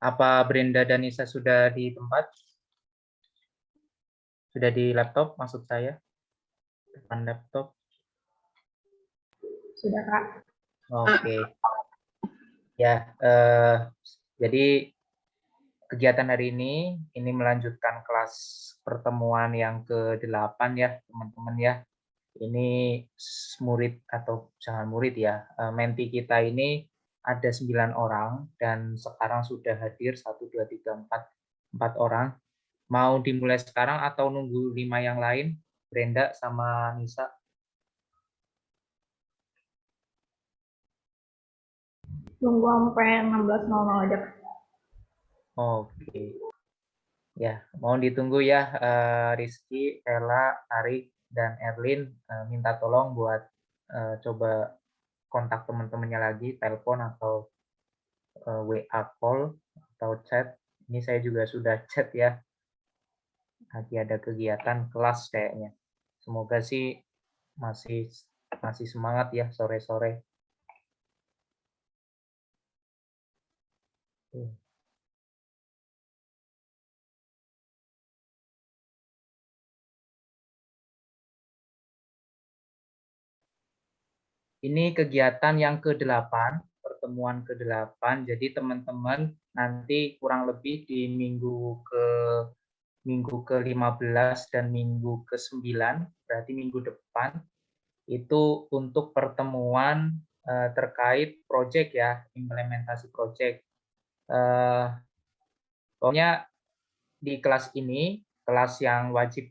Apa Brenda dan Nisa sudah di tempat? Sudah di laptop maksud saya? Depan laptop? Sudah, Kak. Oke. Ya, jadi kegiatan hari ini melanjutkan kelas pertemuan yang ke-8 ya, teman-teman ya. Ini murid atau jangan murid ya, menti kita ini ada 9 orang dan sekarang sudah hadir 1, 2, 3, 4 orang. Mau dimulai sekarang atau nunggu 5 yang lain? Brenda sama Nisa. Tunggu sampai 16.00 aja. Oke. Ya, mohon ditunggu ya, Rizky, Ella, Arik, dan Erlin. Minta tolong buat coba kontak teman-temannya lagi, telepon atau WA call atau chat. Ini saya juga sudah chat ya. Lagi ada kegiatan kelas kayaknya. Semoga sih masih semangat ya sore-sore. Ini kegiatan yang ke-8, pertemuan ke-8. Jadi teman-teman nanti kurang lebih di minggu ke-15 dan minggu ke-9, berarti minggu depan, itu untuk pertemuan terkait proyek ya, implementasi proyek. Pokoknya di kelas ini, kelas yang wajib,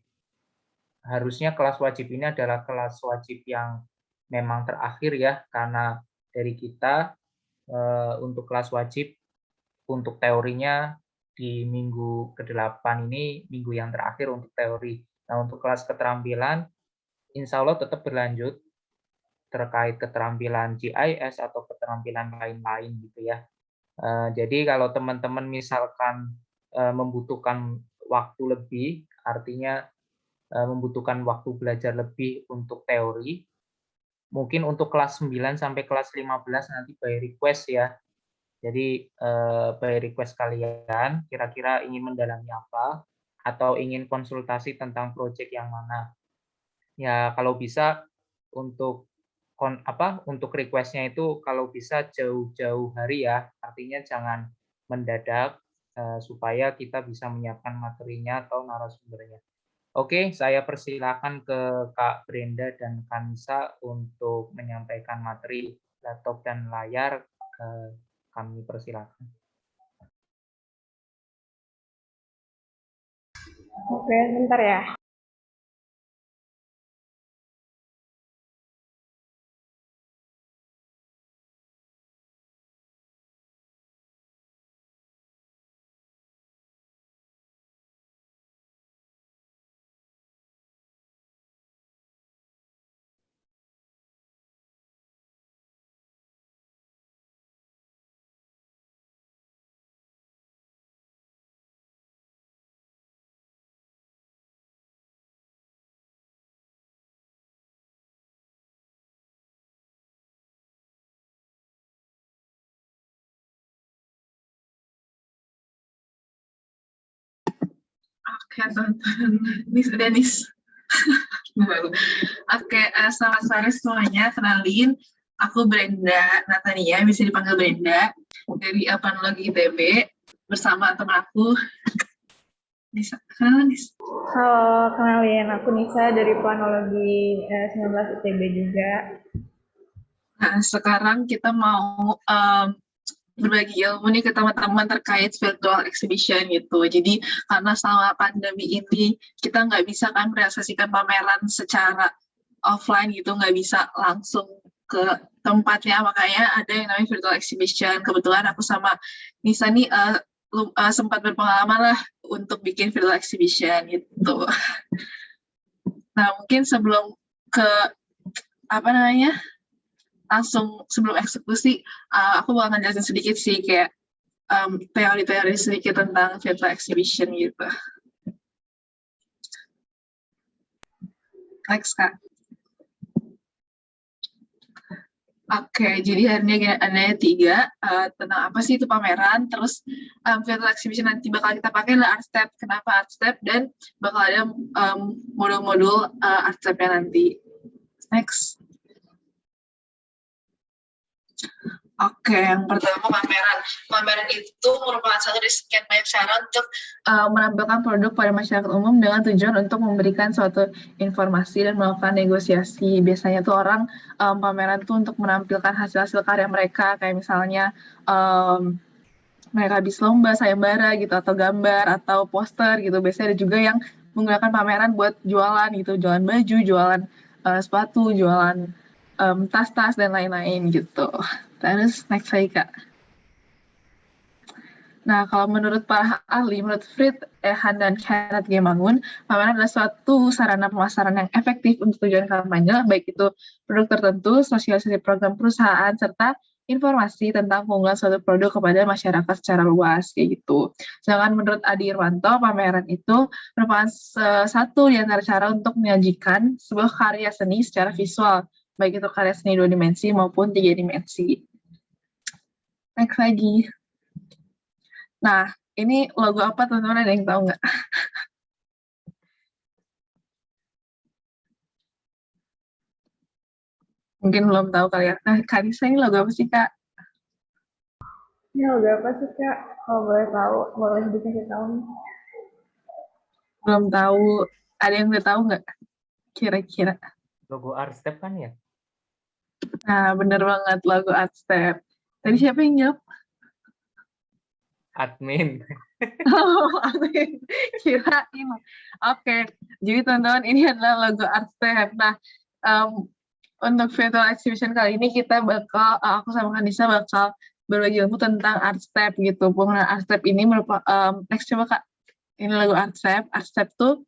harusnya kelas wajib ini adalah kelas wajib yang memang terakhir ya, karena dari kita untuk kelas wajib, untuk teorinya di minggu ke-8 ini, minggu yang terakhir untuk teori. Nah, untuk kelas keterampilan, insya Allah tetap berlanjut terkait keterampilan GIS atau keterampilan lain-lain gitu ya. Jadi kalau teman-teman misalkan membutuhkan waktu lebih, artinya membutuhkan waktu belajar lebih untuk teori, mungkin untuk kelas 9 sampai kelas 15 nanti by request ya. Jadi by request kalian kira-kira ingin mendalami apa atau ingin konsultasi tentang proyek yang mana. Ya kalau bisa untuk untuk request-nya itu kalau bisa jauh-jauh hari ya. Artinya jangan mendadak supaya kita bisa menyiapkan materinya atau narasumbernya. Oke, saya persilakan ke Kak Brenda dan Kansa untuk menyampaikan materi laptop dan layar. Kami persilakan. Oke, bentar ya. Oke, teman-teman. Nis, udah Nis. Oke, selamat sore semuanya. Kenalin, aku Brenda Natania, bisa dipanggil Brenda, dari Planologi ITB, bersama teman aku, Nisa. Kenalan, Nis. Halo, kenalin. Aku Nisa dari Planologi 19 ITB juga. Nah, sekarang kita mau berbagi ilmu nih ke teman-teman terkait virtual exhibition gitu. Jadi karena selama pandemi ini kita nggak bisa kan merealisasikan pameran secara offline gitu, nggak bisa langsung ke tempatnya, makanya ada yang namanya virtual exhibition. Kebetulan aku sama Nisa nih sempat berpengalaman lah untuk bikin virtual exhibition gitu. Nah mungkin sebelum ke langsung sebelum eksekusi, aku bakal ngejelasin sedikit sih kayak teori-teori sedikit tentang virtual exhibition gitu. Next, Kak. Oke, jadi hari ini ada tiga, tentang apa sih itu pameran, terus virtual exhibition nanti bakal kita pakai adalah art step. Kenapa art step? Dan bakal ada modul-modul art step-nya nanti. Next. Oke, yang pertama pameran. Pameran itu merupakan satu dari sekian banyak cara untuk menampilkan produk pada masyarakat umum dengan tujuan untuk memberikan suatu informasi dan melakukan negosiasi. Biasanya tuh orang pameran tuh untuk menampilkan hasil-hasil karya mereka, kayak misalnya mereka habis lomba, sayembara gitu, atau gambar, atau poster gitu. Biasanya ada juga yang menggunakan pameran buat jualan gitu, jualan baju, jualan sepatu, jualan tas-tas, dan lain-lain gitu. Terus next lagi, Kak. Nah, kalau menurut para ahli, menurut Frit, Ehan, dan Kenneth G. Mangun, pameran adalah suatu sarana pemasaran yang efektif untuk tujuan kampanye, baik itu produk tertentu, sosialisasi program perusahaan, serta informasi tentang keunggulan suatu produk kepada masyarakat secara luas, kayak gitu. Sedangkan menurut Adi Irwanto, pameran itu merupakan satu di antara cara untuk menyajikan sebuah karya seni secara visual, baik itu karya seni 2 dimensi maupun 3 dimensi. Next lagi. Nah, ini logo apa teman-teman, ada yang tahu nggak? Mungkin belum tahu kali ya. Nah, Kak Nisa, ini logo apa sih, Kak? Ini logo apa sih, Kak? Kalau boleh tahu, boleh dikasih tahu nih. Belum tahu. Ada yang udah tahu nggak? Kira-kira. Logo art step kan ya? Nah, bener banget, logo Art Step. Tadi siapa yang jawab? Admin. Oh, amin. Kirain. Oke, jadi teman-teman, ini adalah logo Art Step. Nah, untuk virtual exhibition kali ini kita bakal, aku sama Kanisa bakal berbagi ilmu tentang art step gitu. Penggunaan art step ini merupakan, next coba Kak, ini logo art step. Art step tuh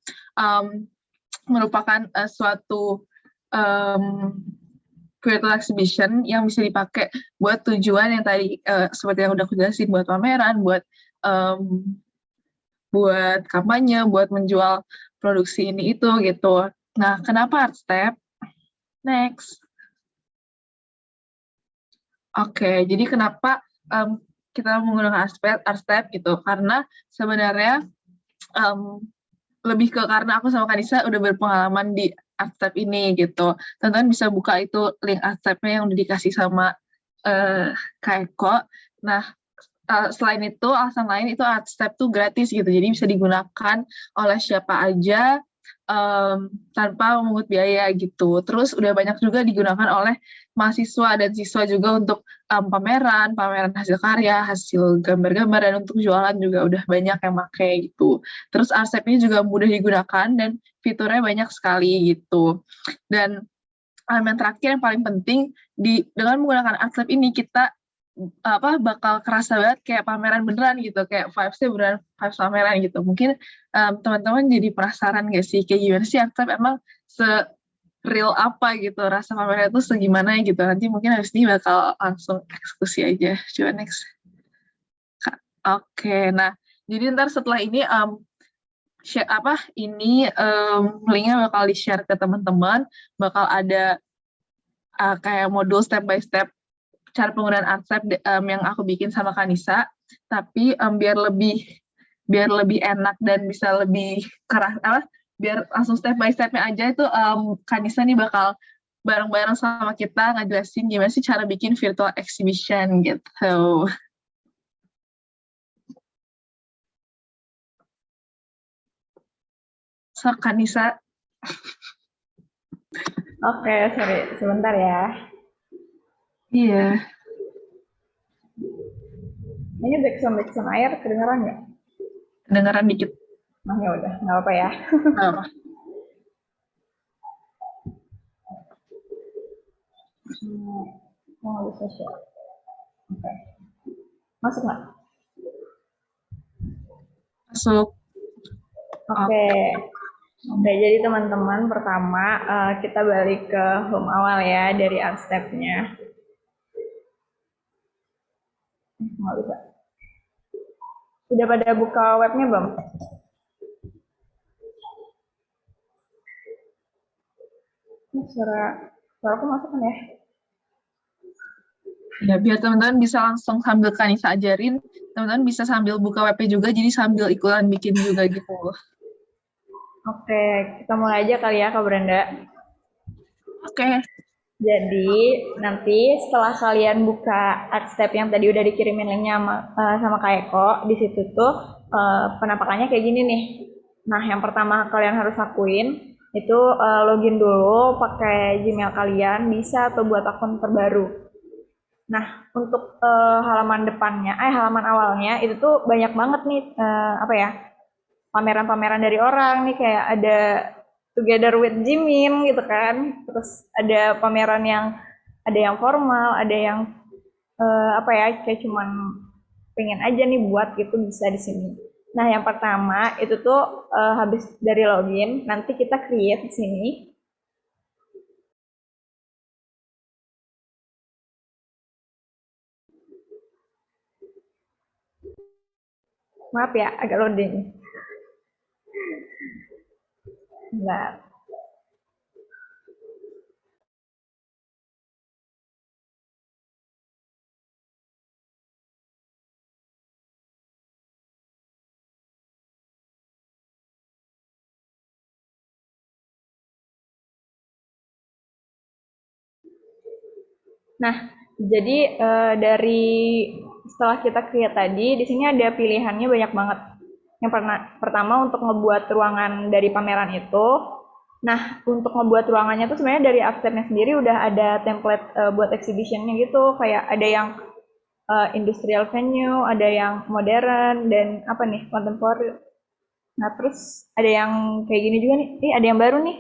merupakan suatu virtual exhibition yang bisa dipakai buat tujuan yang tadi seperti yang udah aku jelasin, buat pameran, buat kampanye, buat menjual produksi ini itu gitu. Nah, kenapa art step? Next. Oke, jadi kenapa kita menggunakan art step gitu? Karena sebenarnya lebih ke karena aku sama Kanisa udah berpengalaman di art step ini gitu. Teman-teman bisa buka itu link art step-nya yang udah dikasih sama Kak Eko. Nah, selain itu, alasan lain itu art step tuh gratis gitu. Jadi bisa digunakan oleh siapa aja tanpa memungut biaya gitu. Terus udah banyak juga digunakan oleh mahasiswa dan siswa juga untuk pameran hasil karya, hasil gambar-gambar, dan untuk jualan juga udah banyak yang pakai gitu. Terus art step ini juga mudah digunakan dan fiturnya banyak sekali gitu. Dan elemen terakhir yang paling penting, dengan menggunakan art step ini kita bakal kerasa banget kayak pameran beneran gitu, kayak vibes-nya beneran vibes pameran gitu. Mungkin teman-teman jadi penasaran nggak sih kayak gimana sih art step, emang se-real apa gitu rasa pameran itu segimana gitu. Nanti mungkin habis ini bakal langsung eksekusi aja. Coba next. Oke, nah jadi ntar setelah ini linknya bakal di-share ke teman-teman, bakal ada kayak modul step by step cara penggunaan art step yang aku bikin sama Kanisa, tapi biar lebih enak dan bisa lebih keras, biar langsung step by stepnya aja itu Kanisa nih bakal bareng-bareng sama kita ngejelasin gimana sih cara bikin virtual exhibition gitu. So, Kanisa. Oke, sorry, sebentar ya. Iya. Ini backsound air kedengeran nggak? Kedengeran dikit. Nah, ya udah, nggak apa-apa ya. Apa? Nggak bisa share. Oke. Masuk nggak? Masuk. Oke. Oke, jadi teman-teman, pertama kita balik ke home awal ya, dari art step-nya. Nggak bisa. Udah pada buka webnya belum? Suara aku masuk kan ya? Ya, biar teman-teman bisa langsung sambil Kanisa ajarin, teman-teman bisa sambil buka WP juga, jadi sambil ikutan bikin juga gitu. Oke, kita mulai aja kali ya Kak Brenda. Oke. Jadi nanti setelah kalian buka art step yang tadi udah dikirimin linknya sama Kak Eko, di situ tuh penampakannya kayak gini nih. Nah, yang pertama kalian harus lakuin itu login dulu pakai Gmail kalian, bisa atau buat akun terbaru. Nah, untuk halaman depannya, halaman awalnya itu tuh banyak banget nih apa ya, pameran-pameran dari orang nih, kayak ada Together with Jimin gitu kan, terus ada pameran yang ada yang formal, ada yang apa ya, kayak cuman pengen aja nih buat gitu, bisa di sini. Nah, yang pertama itu tuh habis dari login, nanti kita create di sini. Maaf ya, agak loading. Bentar. Nah, jadi dari setelah kita create tadi, di sini ada pilihannya banyak banget. Yang pertama untuk ngebuat ruangan dari pameran itu. Nah, untuk ngebuat ruangannya tuh sebenarnya dari Upstep-nya sendiri udah ada template buat exhibition-nya gitu. Kayak ada yang industrial venue, ada yang modern, dan apa nih, contemporary. Nah, terus ada yang kayak gini juga nih. Ada yang baru nih.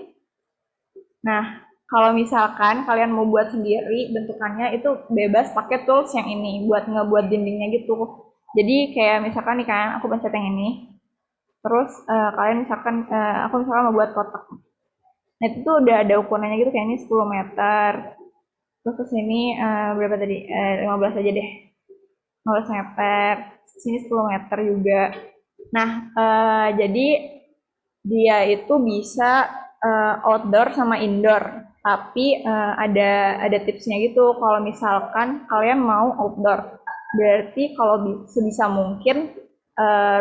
Nah, kalau misalkan kalian mau buat sendiri bentukannya, itu bebas pakai tools yang ini buat ngebuat dindingnya gitu. Jadi kayak misalkan nih kan, aku pencet yang ini, terus kalian misalkan, aku misalkan mau buat kotak. Nah, itu tuh udah ada ukurannya gitu, kayak ini 10 meter. Terus ke sini berapa tadi? 15 aja deh. 15 meter. Sini 10 meter juga. Nah, jadi dia itu bisa outdoor sama indoor. Tapi ada tipsnya gitu. Kalau misalkan kalian mau outdoor, berarti kalau sebisa mungkin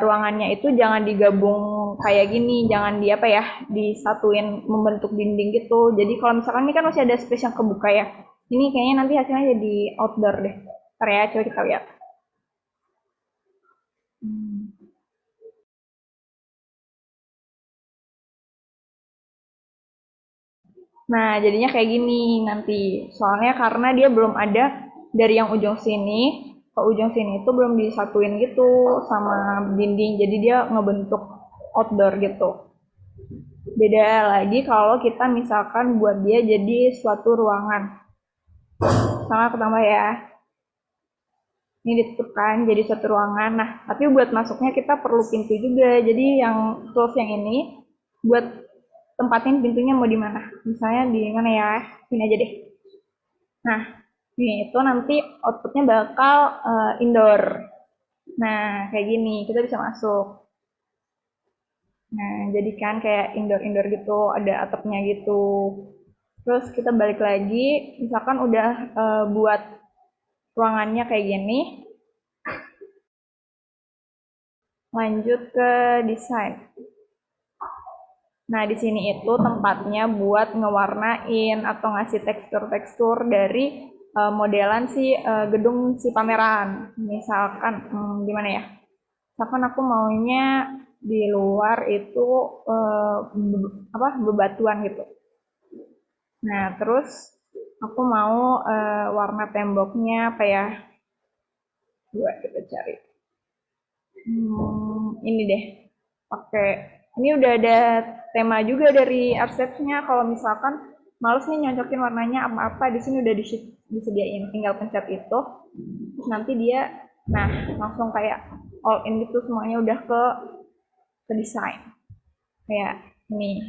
ruangannya itu jangan digabung kayak gini, jangan di apa ya, disatuin membentuk dinding gitu. Jadi kalau misalkan ini kan masih ada space yang kebuka ya. Ini kayaknya nanti hasilnya jadi outdoor deh. Ntar ya, coba kita lihat. Nah, jadinya kayak gini nanti. Soalnya karena dia belum ada dari yang ujung sini ke ujung sini itu belum disatuin gitu sama dinding. Jadi dia ngebentuk outdoor gitu. Beda lagi kalau kita misalkan buat dia jadi suatu ruangan. Sama pertama ya. Ini ditutup kan jadi suatu ruangan. Nah, tapi buat masuknya kita perlu pintu juga. Jadi yang tools yang ini buat tempatin pintunya mau di mana. Misalnya di mana ya? Sini aja deh. Nah, ini itu nanti outputnya bakal indoor. Nah, kayak gini, kita bisa masuk. Nah, jadi kan kayak indoor-indoor gitu, ada atapnya gitu. Terus kita balik lagi, misalkan udah buat ruangannya kayak gini, lanjut ke desain. Nah, di sini itu tempatnya buat ngewarnain atau ngasih tekstur-tekstur dari modelan si gedung si pameran. Misalkan, gimana ya? Misalkan aku maunya di luar itu bebatuan gitu. Nah, terus aku mau warna temboknya apa ya? Coba kita cari. Ini deh. Pakai ini udah ada tema juga dari Artsets-nya. Kalau misalkan males nih nyocokin warnanya apa-apa, di sini udah disediain. Tinggal pencet itu, terus nanti dia, nah langsung kayak all in gitu, semuanya udah ke desain. Kayak ini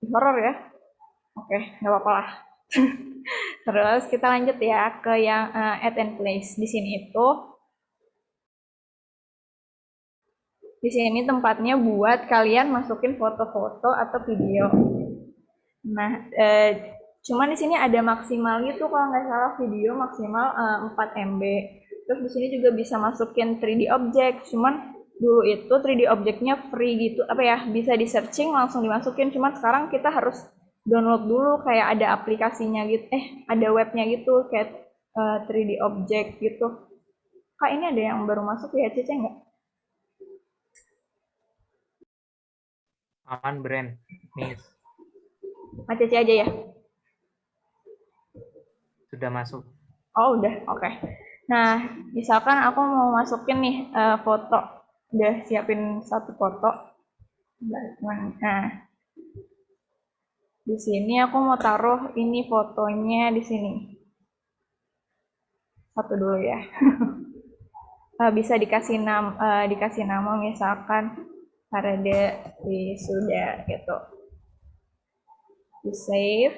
horror ya. Oke, nggak apa-apa lah. Terus kita lanjut ya ke yang add and place. Di sini tempatnya buat kalian masukin foto-foto atau video. Nah, Cuman di sini ada maksimal gitu kalau nggak salah, video maksimal 4 MB. Terus di sini juga bisa masukin 3D object. Cuman dulu itu 3D objectnya free gitu, apa ya, bisa di searching langsung dimasukin. Cuman sekarang kita harus download dulu, kayak ada aplikasinya gitu, ada webnya gitu, kayak 3D object gitu. Kak, ini ada yang baru masuk ya, Cece nggak? Aman, Brand. Nih, Cece aja ya? sudah masuk. Oh, udah, oke. Nah, misalkan aku mau masukin nih foto. Udah siapin satu foto. Nah, di sini aku mau taruh ini fotonya di sini. Satu dulu ya. Bisa dikasih nama misalkan Parade Wisuda gitu. Di save.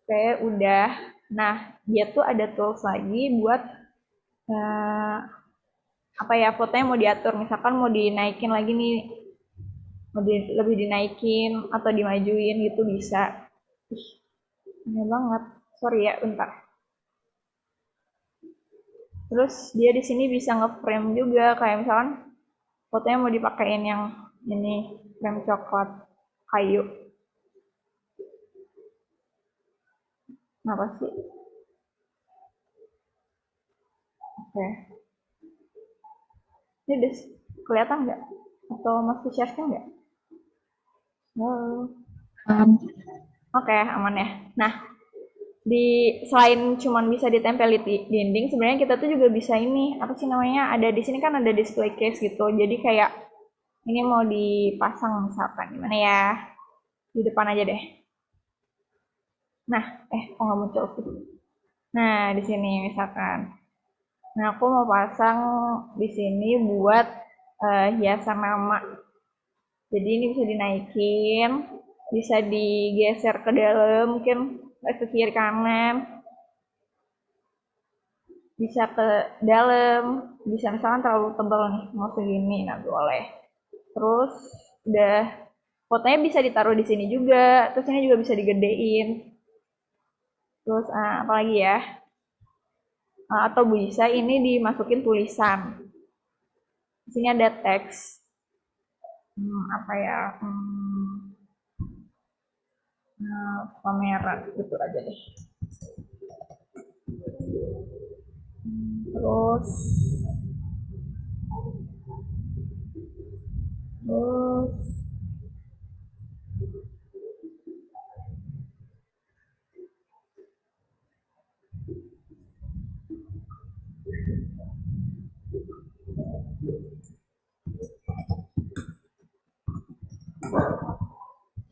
Oke, udah. Nah, dia tuh ada tools lagi buat apa ya, fotonya mau diatur, misalkan mau dinaikin lagi nih, mau lebih dinaikin atau dimajuin gitu bisa. Aneh banget, sorry ya, bentar. Terus dia di sini bisa nge-frame juga, kayak misalkan fotonya mau dipakein yang ini, frame coklat kayu. Kenapa sih? Oke. Ini udah kelihatan nggak? Atau masih share-nya nggak? Oke, aman ya. Nah, selain cuman bisa ditempel di dinding, sebenarnya kita tuh juga bisa ini, apa sih namanya, ada di sini kan ada display case gitu. Jadi kayak ini mau dipasang misalkan, gimana ya? Di depan aja deh. Nah, kok nggak muncul sih? Nah, di sini misalkan. Nah, aku mau pasang di sini buat hiasan nama. Jadi ini bisa dinaikin, bisa digeser ke dalam, mungkin ke kiri kanan, bisa ke dalam, bisa misalkan terlalu tebal nih, mau segini, nah boleh. Terus udah, fotonya bisa ditaruh di sini juga, terus ini juga bisa digedein. Terus apa lagi ya? Atau bisa ini dimasukin tulisan. Di sini ada teks. Apa ya? Kamera gitu aja deh. Terus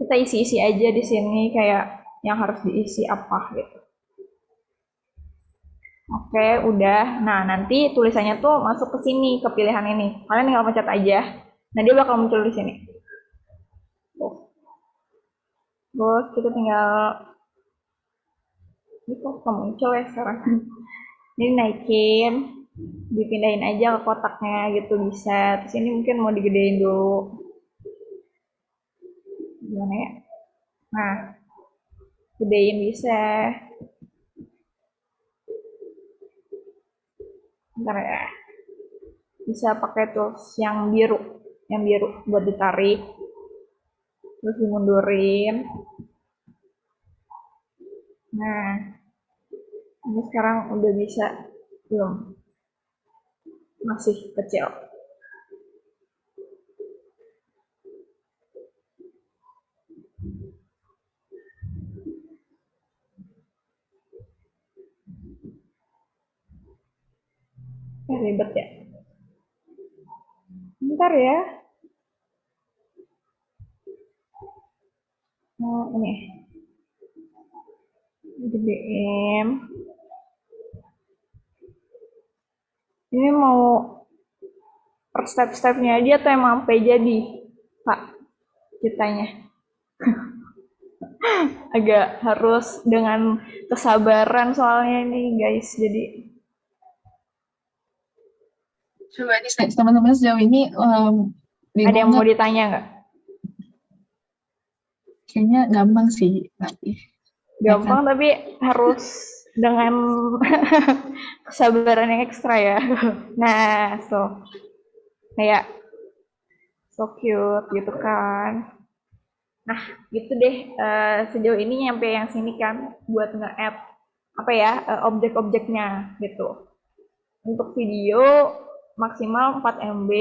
kita isi-isi aja di sini kayak yang harus diisi apa gitu. Oke, udah. Nah, nanti tulisannya tuh masuk ke sini, ke pilihan ini. Kalian tinggal pencet aja. Nah, dia bakal muncul di sini. Terus kita tinggal, ini kok muncul ya sekarang. Ini naikin, dipindahin aja ke kotaknya gitu bisa. Terus ini mungkin mau digedein dulu. Gimana ya? Nah, gedein bisa. Bentar ya. Bisa pakai tools yang biru buat ditarik. Terus dimundurin. Nah, ini sekarang udah bisa, belum? Masih kecil. Ribet ya. Bentar ya. Nah, ini. Gedein. Ini mau per step-stepnya aja tuh emang sampai jadi, Pak, ceritanya. Agak harus dengan kesabaran soalnya ini, guys. Jadi Coba nih teman-teman sejauh ini ada yang mau ditanya nggak? Kayaknya gampang sih. gampang tapi harus dengan kesabaran yang ekstra ya. Nah, kayak so cute gitu kan. Nah, gitu deh, sejauh ini nyampe yang sini kan buat nge-add apa ya, objek-objeknya gitu. Untuk video maksimal 4 MB.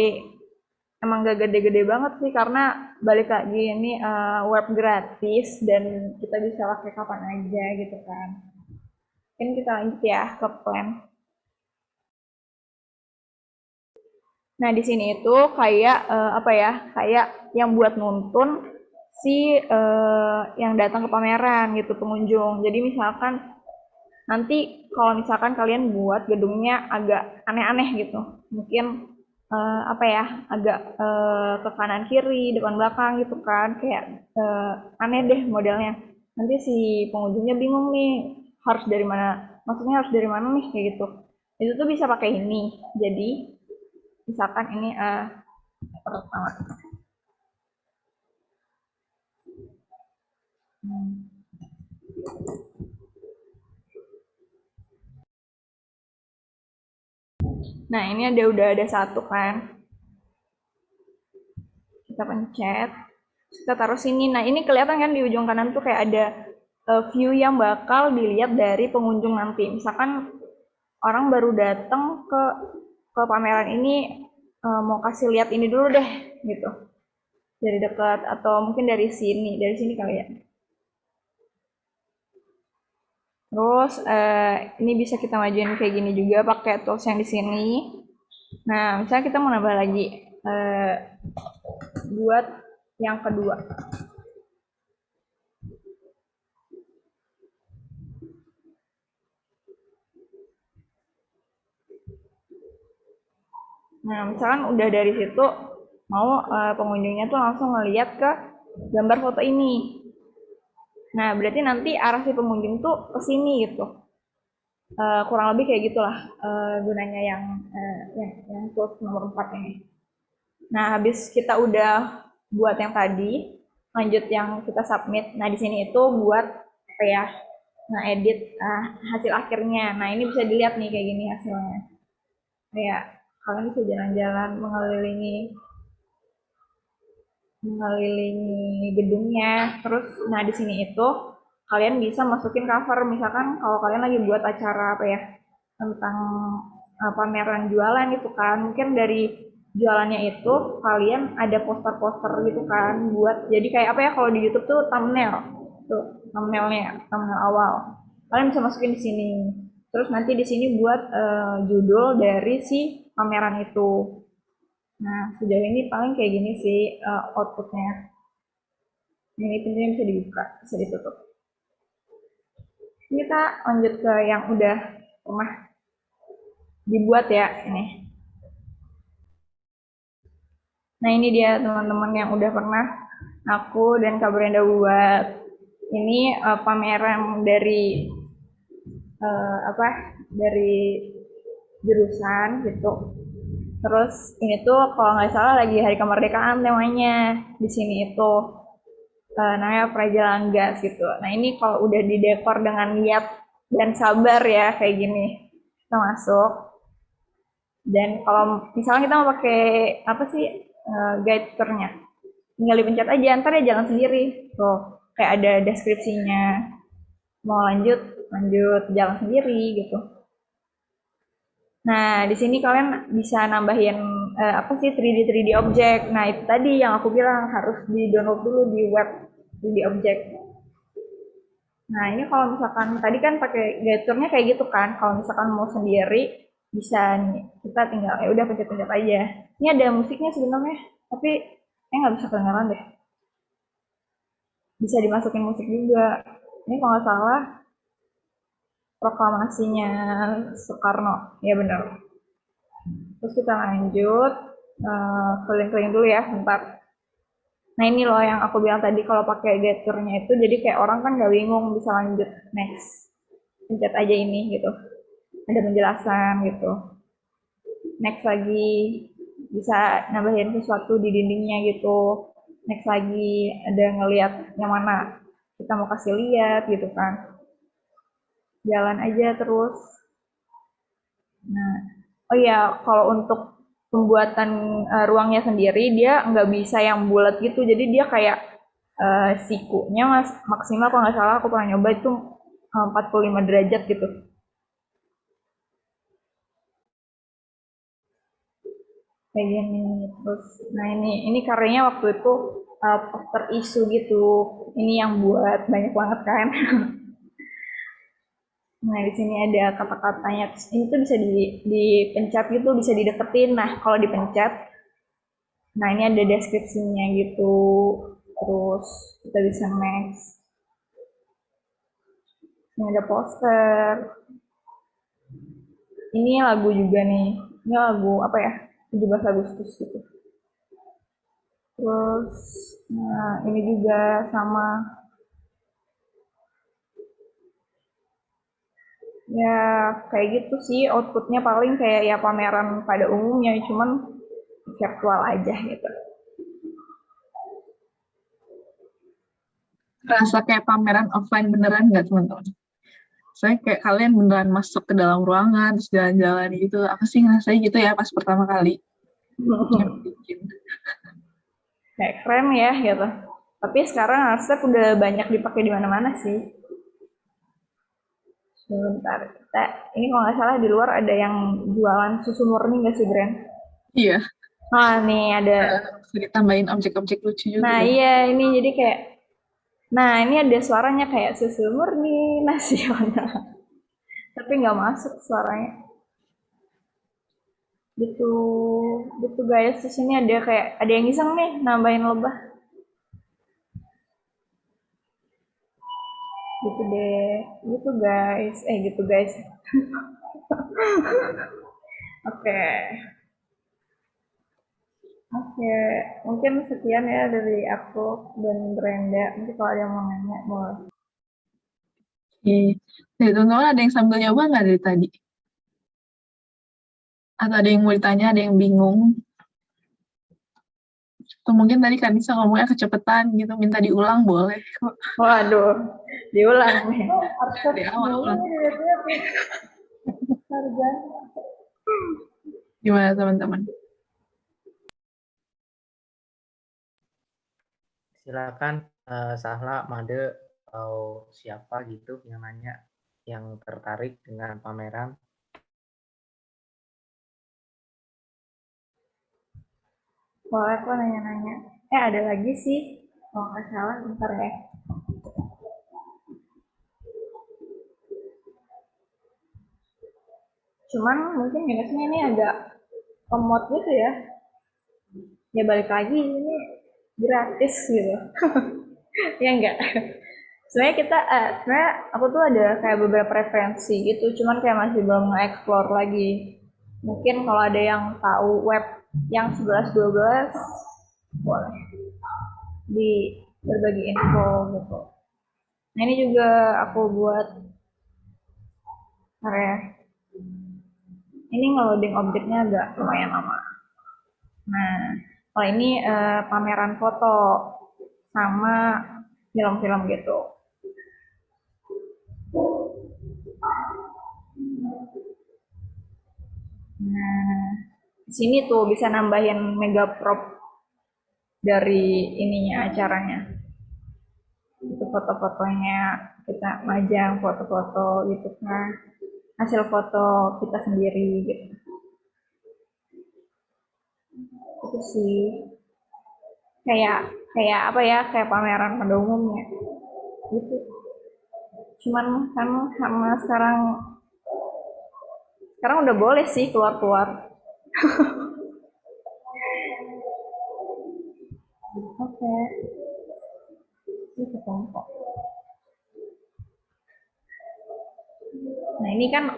Emang gak gede-gede banget sih karena balik lagi ini web gratis dan kita bisa pakai kapan aja gitu kan. Mungkin kita lanjut ya ke plan. Nah, di sini itu kayak apa ya? Kayak yang buat nuntun si yang datang ke pameran gitu, pengunjung. Jadi misalkan nanti kalau misalkan kalian buat gedungnya agak aneh-aneh gitu, mungkin apa ya, agak ke kanan kiri, depan belakang gitu kan, kayak aneh deh modelnya. Nanti si pengunjungnya bingung nih, harus dari mana, maksudnya harus dari mana nih kayak gitu. Itu tuh bisa pakai ini. Jadi misalkan ini pertama. Nah, ini udah ada satu kan. Kita pencet, kita taruh sini. Nah, ini kelihatan kan di ujung kanan tuh kayak ada view yang bakal dilihat dari pengunjung nanti. Misalkan orang baru datang ke pameran ini, mau kasih lihat ini dulu deh gitu. Dari dekat atau mungkin dari sini kali ya. Terus ini bisa kita majuin kayak gini juga pakai tools yang di sini. Nah, misalnya kita mau nambah lagi buat yang kedua. Nah, misalkan udah dari situ mau pengunjungnya tuh langsung ngeliat ke gambar foto ini. Nah, berarti nanti arah si pengunjung tuh ke sini gitu. Kurang lebih kayak gitulah gunanya yang tools nomor 4 ini. Nah, habis kita udah buat yang tadi, lanjut yang kita submit. Nah, di sini itu buat apa ya? Ngedit hasil akhirnya. Nah, ini bisa dilihat nih kayak gini hasilnya. Kayak kalian bisa jalan-jalan mengelilingi gedungnya. Terus, nah di sini itu kalian bisa masukin cover. Misalkan kalau kalian lagi buat acara apa ya tentang pameran jualan gitu kan, mungkin dari jualannya itu kalian ada poster-poster gitu kan buat jadi kayak apa ya kalau di YouTube tuh thumbnail tuh thumbnail awal kalian bisa masukin di sini. Terus nanti di sini buat judul dari si pameran itu. Nah, sejauh ini paling kayak gini sih outputnya. Ini pintunya bisa dibuka, bisa ditutup. Ini kita lanjut ke yang udah pernah dibuat ya ini. Nah, ini dia teman-teman yang udah pernah aku dan Kak Brenda buat. Ini pameran dari dari jurusan gitu. Terus ini tuh kalau nggak salah lagi Hari Kemerdekaan temanya di sini itu namanya Prajalan Gas gitu. Nah ini kalau udah didekor dengan niat dan sabar ya kayak gini kita masuk. Dan kalau misalnya kita mau pakai apa sih guide tournya, tinggal dipencet aja, ntar ya jalan sendiri. Tuh kayak ada deskripsinya. Mau lanjut jalan sendiri gitu. Nah, di sini kalian bisa nambahin apa sih 3D objek. Nah, itu tadi yang aku bilang harus di-download dulu di web 3D objek. Nah, ini kalau misalkan tadi kan pakai gesturnya kayak gitu kan. Kalau misalkan mau sendiri bisa nih. Kita tinggal ya udah pencet-pencet aja. Ini ada musiknya sebenarnya, tapi nggak bisa kedengaran deh. Bisa dimasukin musik juga. Ini kalau nggak salah proklamasinya Soekarno. Ya benar. Terus kita lanjut keliling-keliling dulu ya bentar. Nah ini loh yang aku bilang tadi kalau pakai gesturnya itu jadi kayak orang kan nggak bingung bisa lanjut next. Pencet aja ini gitu. Ada penjelasan gitu. Next lagi bisa nambahin sesuatu di dindingnya gitu. Next lagi ada ngelihat yang mana kita mau kasih lihat gitu kan. jalan aja terus. Nah, oh ya, kalau untuk pembuatan ruangnya sendiri dia nggak bisa yang bulat gitu, jadi dia kayak sikunya maksimal kalau nggak salah aku pernah nyoba itu 45 derajat gitu. Kayak gini terus, nah ini karyanya waktu itu poster isu gitu, ini yang buat banyak banget kan. Nah, di sini ada kata-katanya. Terus ini tuh bisa dipencet gitu, bisa dideketin. Nah, kalau dipencet, nah ini ada deskripsinya gitu. Terus kita bisa next. Ini ada poster. Ini lagu juga nih. Ini lagu apa ya? 17 Agustus gitu. Terus, nah ini juga sama. Ya, kayak gitu sih outputnya paling kayak ya pameran pada umumnya, cuman virtual aja gitu. Rasa kayak pameran offline beneran nggak teman-teman? Saya kayak kalian beneran masuk ke dalam ruangan, terus jalan-jalan gitu. Aku sih ngerasain gitu ya pas pertama kali bikin. Kayak keren ya gitu. Tapi sekarang Arsep udah banyak dipakai di mana-mana sih. Sebentar, ini kalau nggak salah di luar ada yang jualan susu murni nggak sih, Gren? Iya, Nah, nih ada. bisa ditambahin objek-objek lucu juga Nah, dong. iya ini jadi kayak, nah ini ada suaranya kayak susu murni nasional. Tapi nggak masuk suaranya. Gitu, gitu guys. Terus ini ada kayak, ada yang iseng nih nambahin lebah. Gitu deh, gitu guys. Gitu guys. Oke. Oke, mungkin sekian ya dari aku dan Brenda. Nanti kalau ada yang mau nanya, boleh. Jadi teman-teman ada yang sambil nyoba nggak dari tadi? Atau ada yang mau ditanya, ada yang bingung? Atau mungkin tadi kan bisa ngomongnya kecepatan gitu, minta diulang boleh kok. Waduh, diulang nih. Dari awal ulang. Gimana teman-teman? Silakan Sahla, Made, atau siapa gitu yang nanya, yang tertarik dengan pameran. Boleh kok nanya-nanya. Ada lagi sih. Kalau nggak salah, bentar ya. Cuman mungkin minusnya ini agak lemot gitu ya. Ya balik lagi, ini gratis gitu. Ya enggak? Sebenarnya kita, sebenarnya aku tuh ada kayak beberapa referensi gitu. Cuman kayak masih belum nge-explore lagi. Mungkin kalau ada yang tahu web yang 11-12, boleh di berbagi info gitu. Nah ini juga aku buat area. Ini nge-loading objeknya agak lumayan lama. Nah, kalau ini pameran foto sama film-film gitu. Nah, di sini tuh bisa nambahin mega prop dari ininya acaranya. Itu foto-fotonya kita majang foto-foto gitu kan. Hasil foto kita sendiri gitu. Itu sih kayak kayak apa ya, kayak pameran pada umumnya gitu. Cuman kan karena sekarang udah boleh sih keluar-keluar. Oke, itu kelompok. Nah ini kan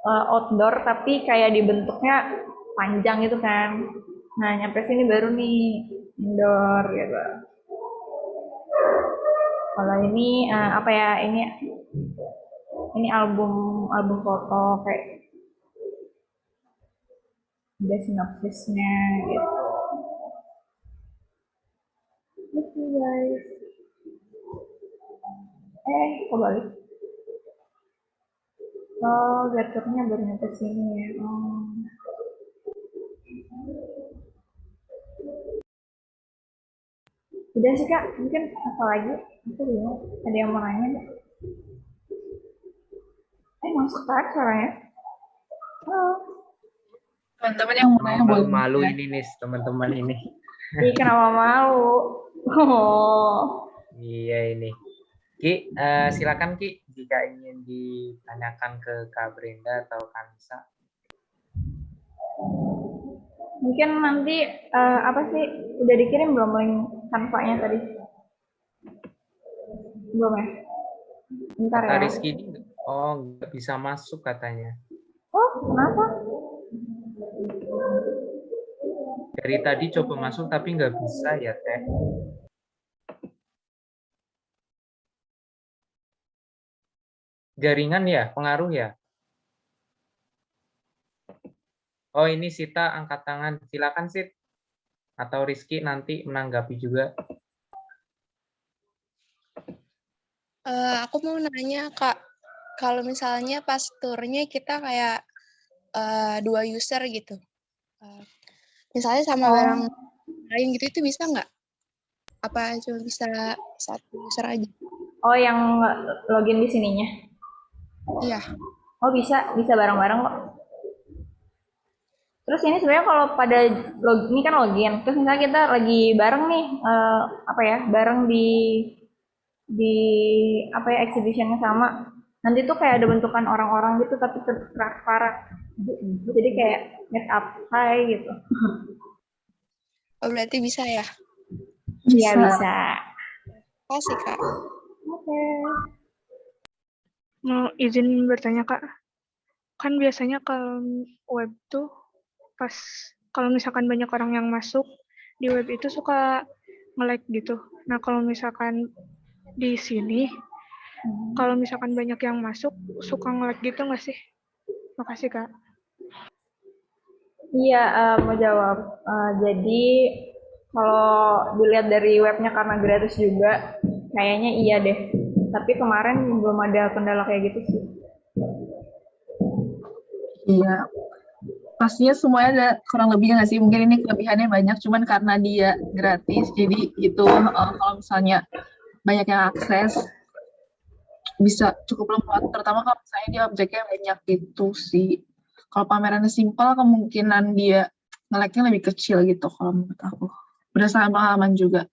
outdoor tapi kayak dibentuknya panjang gitu kan. Nah nyampe sini baru nih indoor gitu. Kalau ini apa ya, ini album album foto kayak ada sinopsisnya gitu. Gitu guys. Kembali. Oh, gacornya baru nyampe sini ya. Oh. Udah sih Kak, mungkin apa lagi? Aku bingung. Ada yang mau nanya nggak? Masuk Kak suaranya. Halo. Teman-teman yang mau nanya boleh. Malu-malu ini nih teman-teman ini. Ih, kenapa malu? Oh. Iya ini. Ki, silakan Ki jika ingin ditanyakan ke Kak Brenda atau Kak Nisa. Mungkin nanti apa sih udah dikirim belum link Canva-nya tadi? Belum ya? Bentar Kata ya. Rizky ini nggak bisa masuk katanya. Oh, kenapa? Dari tadi coba masuk tapi nggak bisa ya Teh. Jaringan ya, pengaruh ya. Oh ini Sita angkat tangan, silakan Sit. Atau Rizky nanti menanggapi juga. Aku mau nanya Kak, kalau misalnya pas turnya kita kayak 2 user gitu, misalnya sama barang lain gitu, itu bisa nggak? Apa cuma bisa 1 user aja? Oh, yang login di sininya. Iya. Oh, bisa bareng-bareng kok. Terus ini sebenarnya kalau pada ini kan login, terus misalnya kita lagi bareng nih, apa ya, bareng di apa ya, exhibitionnya sama. Nanti tuh kayak ada bentukan orang-orang gitu tapi transparan. Jadi kayak meet up, hai gitu. Oh, berarti bisa ya? Iya bisa. Kasih Kak. Oke. Mau izin bertanya Kak, kan biasanya kalau web tuh pas kalau misalkan banyak orang yang masuk di web itu suka nge-lag gitu. Nah kalau misalkan di sini, kalau misalkan banyak yang masuk suka nge-lag gitu nggak sih? Makasih Kak. Iya, mau jawab. Jadi kalau dilihat dari webnya karena gratis juga, kayaknya iya deh. Tapi kemarin belum ada kendala kayak gitu sih. Iya, pastinya semuanya ada kurang lebihnya nggak sih? Mungkin ini kelebihannya banyak, cuman karena dia gratis, jadi itu kalau misalnya banyak yang akses, bisa cukup lemot. Terutama kalau misalnya dia objeknya banyak gitu sih. Kalau pamerannya simpel, kemungkinan dia nge-lag-nya lebih kecil gitu kalau menurut aku. Berdasarkan pengalaman juga.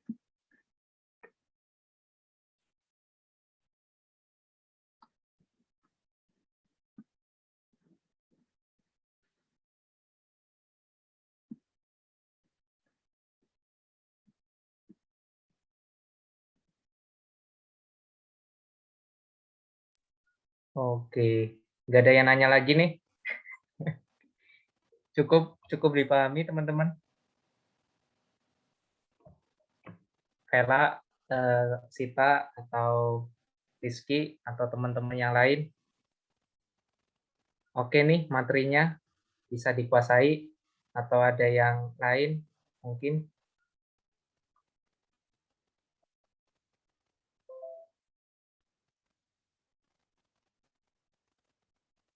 Oke, nggak ada yang nanya lagi nih. Cukup dipahami teman-teman. Kela, Sita atau Rizky atau teman-teman yang lain. Oke nih materinya bisa dikuasai atau ada yang lain mungkin.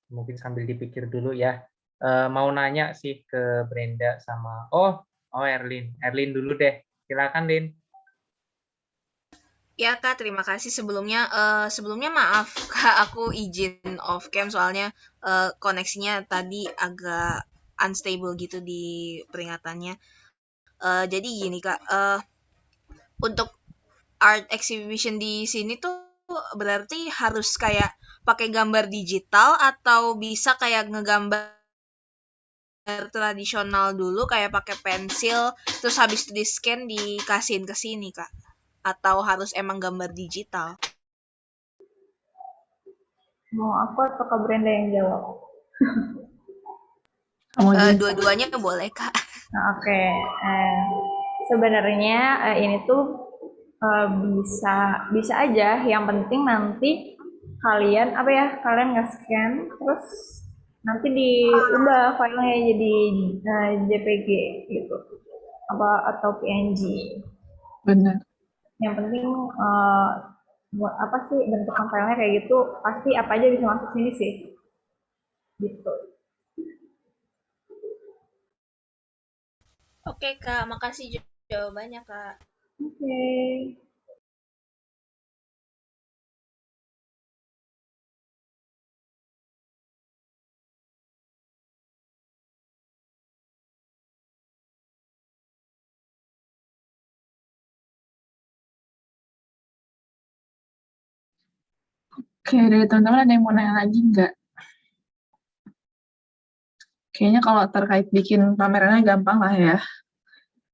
Mungkin sambil dipikir dulu ya. Mau nanya sih ke Brenda sama Erlin dulu deh. Silakan Lin. Ya Kak, terima kasih sebelumnya. Sebelumnya maaf Kak, aku izin off cam soalnya koneksinya tadi agak unstable gitu di peringatannya. Jadi gini Kak, untuk art exhibition di sini tuh berarti harus kayak pakai gambar digital atau bisa kayak ngegambar tradisional dulu kayak pakai pensil terus habis itu di scan dikasihin ke sini Kak, atau harus emang gambar digital? Mau aku atau Kak Brenda yang jawab? Dua-duanya boleh Kak. Nah, oke. Sebenarnya ini tuh bisa aja. Yang penting nanti kalian nge-scan terus nanti diubah filenya jadi JPG gitu atau PNG. Benar. Yang penting buat apa sih bentukan filenya kayak gitu, pasti apa aja bisa masuk sini sih. gitu. Oke, Kak. Makasih jawabannya, Kak. Oke. Oke, dari teman-teman ada yang mau nanya lagi nggak? Kayaknya kalau terkait bikin pamerannya gampang lah ya.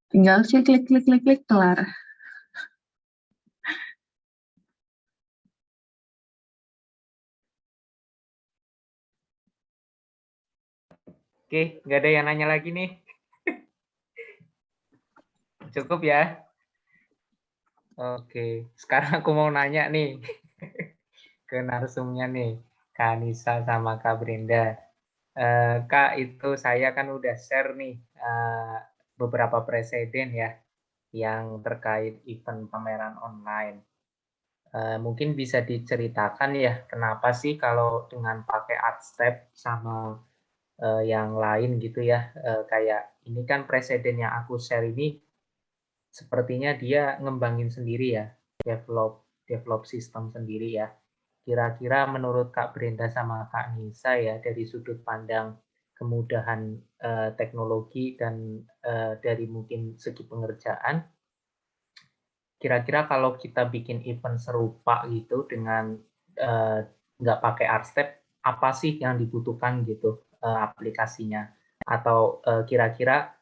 Tinggal klik, klik, klik, klik, klik, kelar. Oke, nggak ada yang nanya lagi nih. Cukup ya. Oke, sekarang aku mau nanya nih ke narsumnya nih, Kak Anissa sama Kak Brenda. Kak, itu saya kan udah share nih beberapa presiden ya yang terkait event pameran online. Mungkin bisa diceritakan ya kenapa sih kalau dengan pakai Artstep sama yang lain gitu ya, kayak ini kan presiden yang aku share ini sepertinya dia ngembangin sendiri ya, develop sistem sendiri ya. Kira-kira menurut Kak Brenda sama Kak Nisa ya, dari sudut pandang kemudahan teknologi dan dari mungkin segi pengerjaan, kira-kira kalau kita bikin event serupa gitu dengan nggak pakai Artstep, apa sih yang dibutuhkan gitu aplikasinya? Atau kira-kira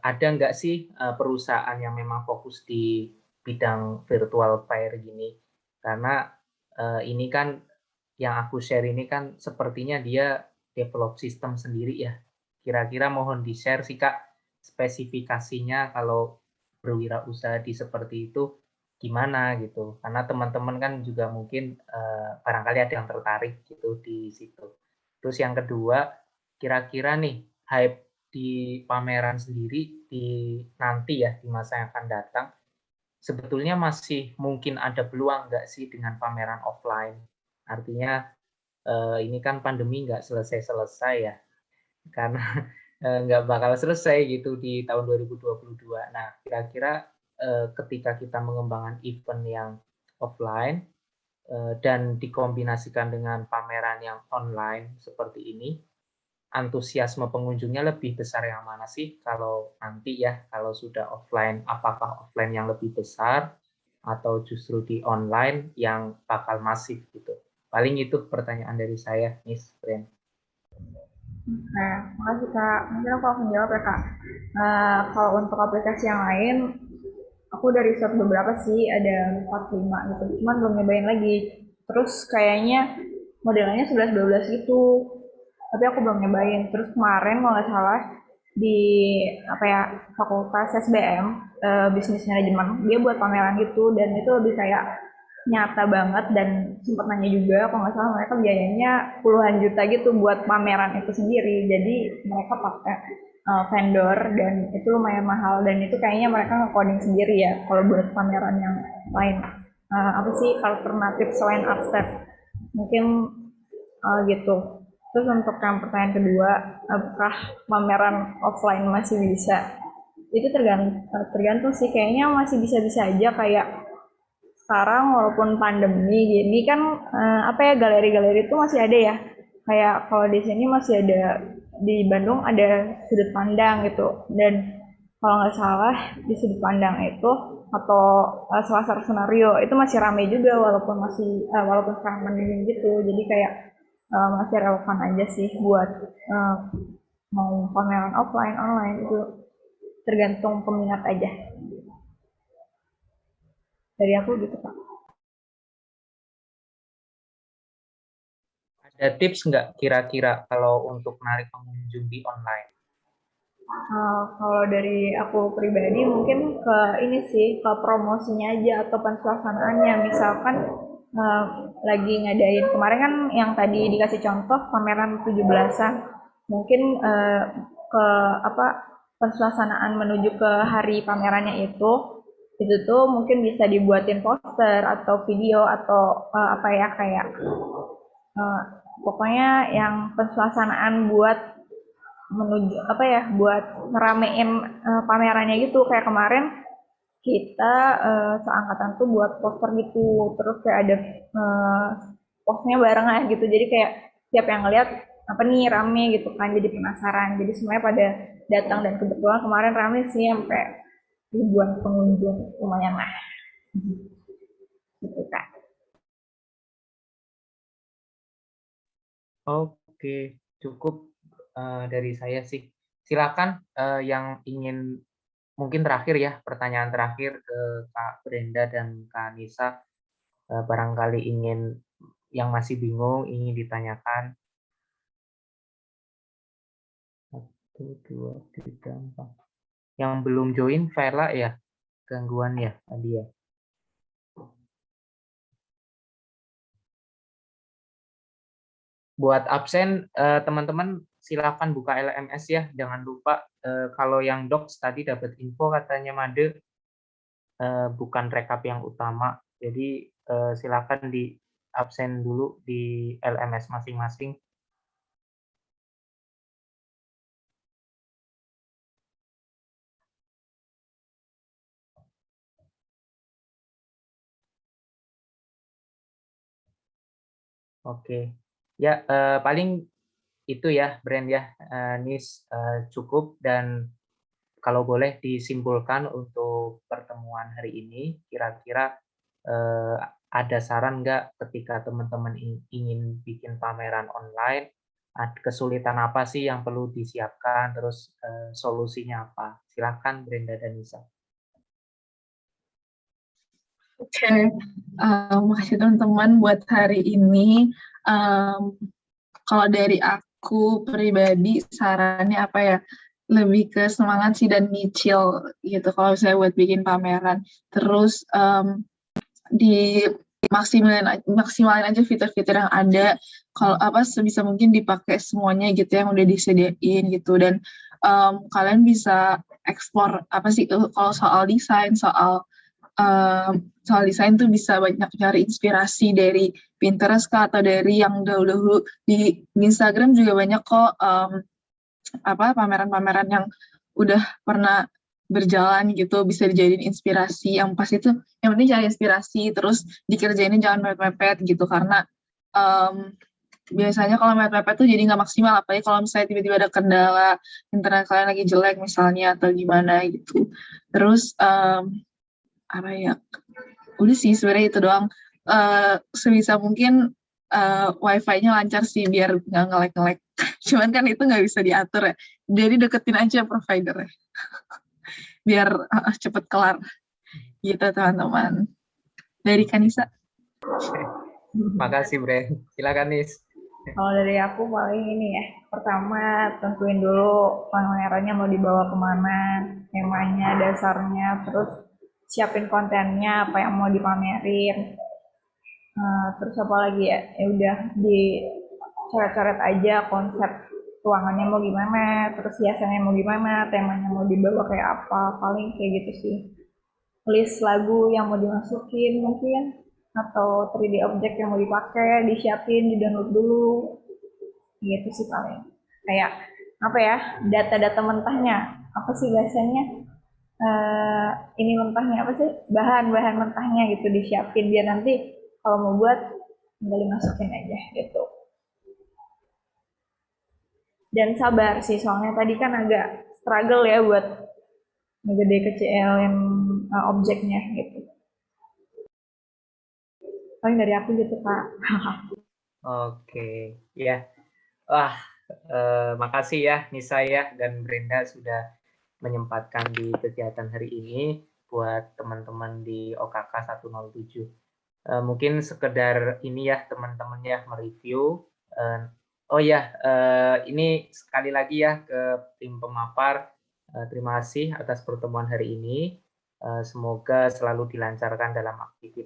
ada nggak sih perusahaan yang memang fokus di bidang virtual fair gini? Karena ini kan yang aku share ini kan sepertinya dia develop sistem sendiri ya. Kira-kira mohon di-share sih Kak spesifikasinya kalau berwirausaha di seperti itu gimana gitu. Karena teman-teman kan juga mungkin barangkali ada yang tertarik gitu di situ. Terus yang kedua, kira-kira nih hype di pameran sendiri di nanti ya di masa yang akan datang sebetulnya masih mungkin ada peluang nggak sih dengan pameran offline? Artinya ini kan pandemi nggak selesai-selesai ya, karena nggak bakal selesai gitu di tahun 2022. Nah, kira-kira ketika kita mengembangkan event yang offline dan dikombinasikan dengan pameran yang online seperti ini, antusiasme pengunjungnya lebih besar yang mana sih kalau nanti ya, kalau sudah offline, apakah offline yang lebih besar atau justru di online yang bakal masif gitu. Paling itu pertanyaan dari saya, Miss Friend. Nah, makasih Kak. Mungkin aku akan jawab ya Kak. Kalau untuk aplikasi yang lain, aku udah riset beberapa sih, ada 4-5 gitu. Cuman belum nyobain lagi. Terus kayaknya modelnya 11-12 gitu. Tapi aku belum nyobain. Terus kemarin kalau nggak salah di apa ya Fakultas SBM Bisnis Manajemen dia buat pameran gitu dan itu lebih kayak nyata banget dan sempat nanya juga kalau nggak salah mereka biayanya puluhan juta gitu buat pameran itu sendiri jadi mereka pakai vendor dan itu lumayan mahal dan itu kayaknya mereka nge-coding sendiri ya kalau buat pameran yang lain. Apa sih alternatif selain Upstep mungkin gitu. Terus untuk yang pertanyaan kedua, apakah pameran offline masih bisa? Itu tergantung sih, kayaknya masih bisa-bisa aja kayak sekarang walaupun pandemi gini kan apa ya galeri-galeri itu masih ada ya. Kayak kalau di sini masih ada di Bandung ada sudut pandang gitu dan kalau nggak salah di sudut pandang itu atau Selasar Senario itu masih ramai juga walaupun sekarang pandemi gitu jadi kayak masih relevan aja sih buat uh, mau pameran offline online itu tergantung peminat aja dari aku gitu Kak. Ada tips nggak kira-kira kalau untuk menarik pengunjung di online? Kalau dari aku pribadi mungkin ke ini sih ke promosinya aja atau suasanaannya misalkan uh, lagi ngadain kemarin kan yang tadi dikasih contoh pameran 17-an mungkin ke apa pensuasanaan menuju ke hari pamerannya itu tuh mungkin bisa dibuatin poster atau video atau apa ya kayak pokoknya yang pensuasanaan buat menuju apa ya, buat ngeramein pamerannya gitu. Kayak kemarin kita seangkatan tuh buat poster gitu, terus kayak ada postnya bareng lah gitu, jadi kayak siapa yang ngeliat apa nih rame gitu kan, jadi penasaran, jadi semuanya pada datang, dan kebetulan kemarin rame sih sampai ribuan pengunjung, lumayan lah gitu kan. Oke, cukup dari saya sih. Silakan yang ingin mungkin terakhir ya, pertanyaan terakhir ke Kak Brenda dan Kak Nisa, barangkali ingin yang masih bingung ingin ditanyakan. 1, 2, 3, 4. Yang belum join Vela ya, gangguan ya tadi ya. Buat absen teman-teman silakan buka LMS ya, jangan lupa kalau yang docs tadi dapat info katanya Made bukan rekap yang utama, jadi silakan di absen dulu di LMS masing-masing. Oke, ya paling itu ya Brand ya, Nis cukup, dan kalau boleh disimpulkan untuk pertemuan hari ini, kira-kira ada saran nggak ketika teman-teman ingin bikin pameran online, kesulitan apa sih yang perlu disiapkan, terus solusinya apa? Silakan Brenda dan Nisa. Oke, makasih teman-teman buat hari ini. Kalau dari aku pribadi, sarannya apa ya? Lebih ke semangat sih dan nyicil gitu kalau saya buat bikin pameran. Terus di maksimalin aja fitur-fitur yang ada. Kalau apa sebisa mungkin dipakai semuanya gitu yang udah disediain gitu, dan kalian bisa eksplor apa sih kalau soal desain, soal desain tuh bisa banyak cari inspirasi dari Pinterest kah, atau dari yang dahulu-dahulu di Instagram juga banyak kok pameran-pameran yang udah pernah berjalan gitu, bisa dijadiin inspirasi. Yang pas itu yang penting cari inspirasi, terus dikerjainin jangan mepet-mepet gitu, karena biasanya kalau mepet-mepet tuh jadi nggak maksimal, apalagi kalau misalnya tiba-tiba ada kendala internet kalian lagi jelek misalnya atau gimana gitu. Terus apa ya, udah sih sebenarnya itu doang. Sebisa mungkin wifi-nya lancar sih biar nggak nge-lag. Cuman kan itu nggak bisa diatur ya, jadi deketin aja provider-nya biar cepet kelar gitu teman-teman. Dari Kanisa. Makasih Bre, silakan Nis. Kalau dari aku paling ini ya, pertama tentuin dulu pamerannya mau dibawa kemana, temanya, dasarnya, terus siapin kontennya apa yang mau dipamerin. Terus apa lagi ya, ya udah dicoret-coret aja konsep ruangannya mau gimana, terus hiasannya mau gimana, temanya mau dibawa kayak apa, paling kayak gitu sih. List lagu yang mau dimasukin mungkin, atau 3D object yang mau dipakai, disiapin, di-download dulu, gitu sih paling. Kayak apa ya, data-data mentahnya, apa sih bahasanya, ini mentahnya apa sih, bahan-bahan mentahnya gitu disiapin, biar nanti kalau mau buat tinggal dimasukin aja gitu. Dan sabar sih, soalnya tadi kan agak struggle ya buat ngegede kecilin objeknya gitu. Paling dari aku gitu Kak. Oke, ya. Wah, makasih ya Nisa ya dan Brenda sudah menyempatkan di kegiatan hari ini buat teman-teman di OKK 107. Mungkin sekedar ini ya teman-teman ya mereview. Oh ya, ini sekali lagi ya ke tim pemapar. Terima kasih atas pertemuan hari ini. Semoga selalu dilancarkan dalam aktivitas